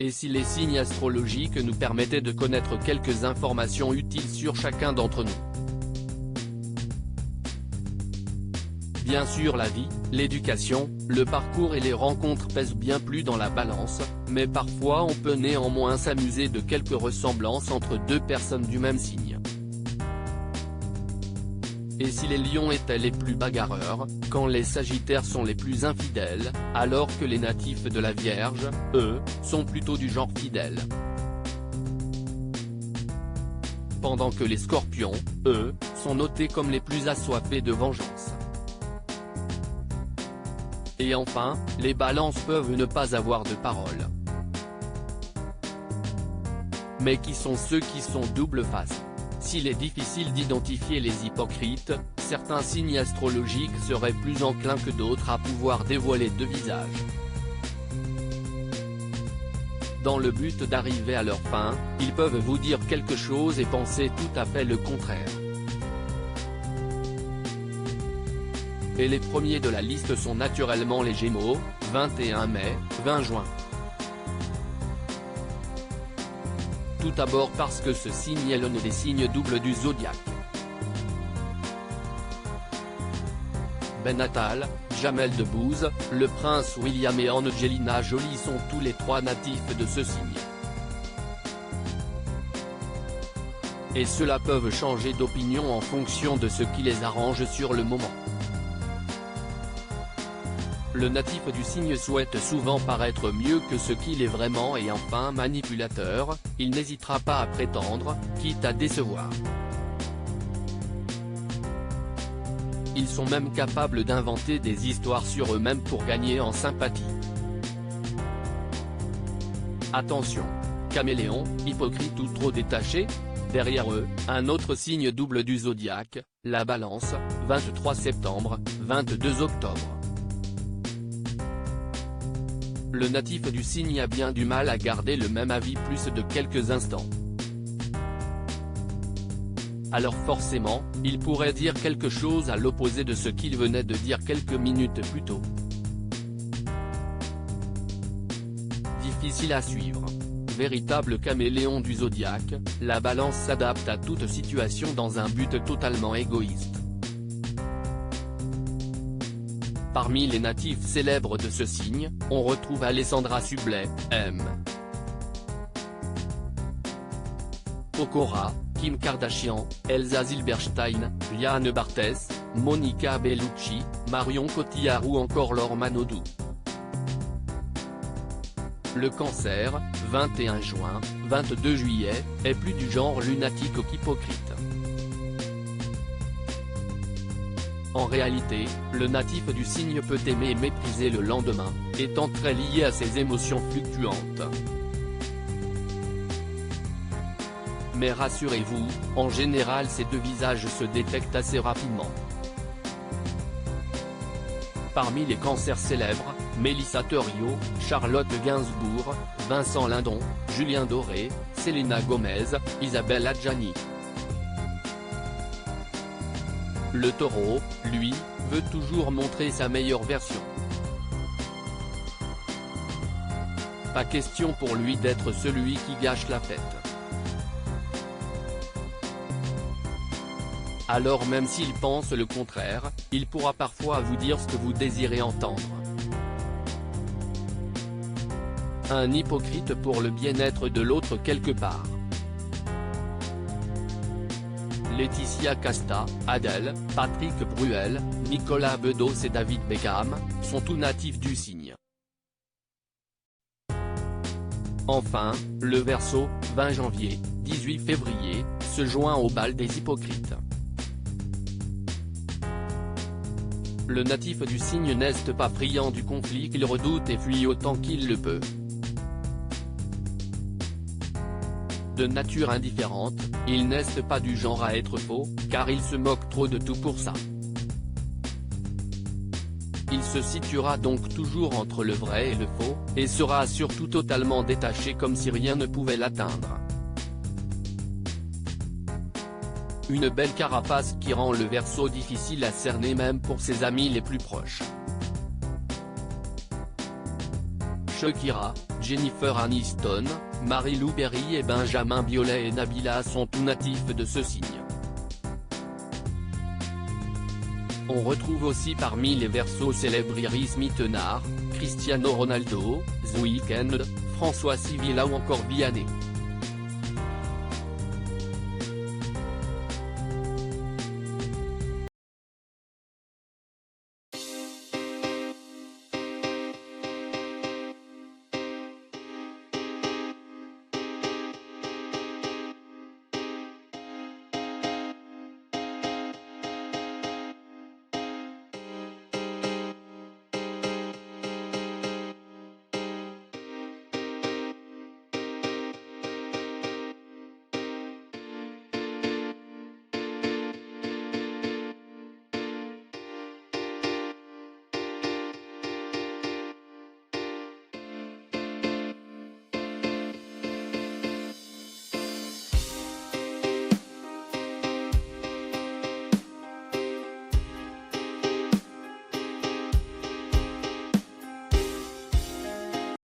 Et si les signes astrologiques nous permettaient de connaître quelques informations utiles sur chacun d'entre nous? Bien sûr, la vie, l'éducation, le parcours et les rencontres pèsent bien plus dans la balance, mais parfois on peut néanmoins s'amuser de quelques ressemblances entre deux personnes du même signe. Et si les lions étaient les plus bagarreurs, quand les sagittaires sont les plus infidèles, alors que les natifs de la Vierge, eux, sont plutôt du genre fidèle. Pendant que les scorpions, eux, sont notés comme les plus assoiffés de vengeance. Et enfin, les balances peuvent ne pas avoir de parole. Mais qui sont ceux qui sont double face? S'il est difficile d'identifier les hypocrites, certains signes astrologiques seraient plus enclins que d'autres à pouvoir dévoiler deux visages. Dans le but d'arriver à leur fin, ils peuvent vous dire quelque chose et penser tout à fait le contraire. Et les premiers de la liste sont naturellement les Gémeaux, 21 mai, 20 juin. Tout d'abord parce que ce signe est l'un des signes doubles du zodiaque. Ben Attal, Jamel Debbouze, le prince William et Angelina Jolie sont tous les trois natifs de ce signe. Et ceux-là peuvent changer d'opinion en fonction de ce qui les arrange sur le moment. Le natif du signe souhaite souvent paraître mieux que ce qu'il est vraiment et enfin manipulateur, il n'hésitera pas à prétendre, quitte à décevoir. Ils sont même capables d'inventer des histoires sur eux-mêmes pour gagner en sympathie. Attention, caméléon, hypocrite ou trop détaché? Derrière eux, un autre signe double du zodiaque, la Balance, 23 septembre, 22 octobre. Le natif du signe a bien du mal à garder le même avis plus de quelques instants. Alors forcément, il pourrait dire quelque chose à l'opposé de ce qu'il venait de dire quelques minutes plus tôt. Difficile à suivre. Véritable caméléon du zodiaque, la Balance s'adapte à toute situation dans un but totalement égoïste. Parmi les natifs célèbres de ce signe, on retrouve Alessandra Sublet, M. Pokora, Kim Kardashian, Elsa Zilberstein, Liane Barthès, Monica Bellucci, Marion Cotillard ou encore Laure Manodou. Le Cancer, 21 juin, 22 juillet, est plus du genre lunatique qu'hypocrite. En réalité, le natif du signe peut aimer et mépriser le lendemain, étant très lié à ses émotions fluctuantes. Mais rassurez-vous, en général ces deux visages se détectent assez rapidement. Parmi les cancers célèbres, Mélissa Theriot, Charlotte Gainsbourg, Vincent Lindon, Julien Doré, Selena Gomez, Isabelle Adjani. Le Taureau, lui, veut toujours montrer sa meilleure version. Pas question pour lui d'être celui qui gâche la fête. Alors même s'il pense le contraire, il pourra parfois vous dire ce que vous désirez entendre. Un hypocrite pour le bien-être de l'autre quelque part. Laetitia Casta, Adèle, Patrick Bruel, Nicolas Bedos et David Beckham, sont tous natifs du signe. Enfin, le Verseau, 20 janvier, 18 février, se joint au bal des hypocrites. Le natif du signe n'est pas friand du conflit qu'il redoute et fuit autant qu'il le peut. De nature indifférente, il n'est pas du genre à être faux, car il se moque trop de tout pour ça. Il se situera donc toujours entre le vrai et le faux, et sera surtout totalement détaché comme si rien ne pouvait l'atteindre. Une belle carapace qui rend le Verseau difficile à cerner même pour ses amis les plus proches. Shakira, Jennifer Aniston, Marie-Lou Berry et Benjamin Biolay et Nabila sont tout natifs de ce signe. On retrouve aussi parmi les Verseaux célèbres Iris Mittenard, Cristiano Ronaldo, The Weeknd, François Civil ou encore Vianney.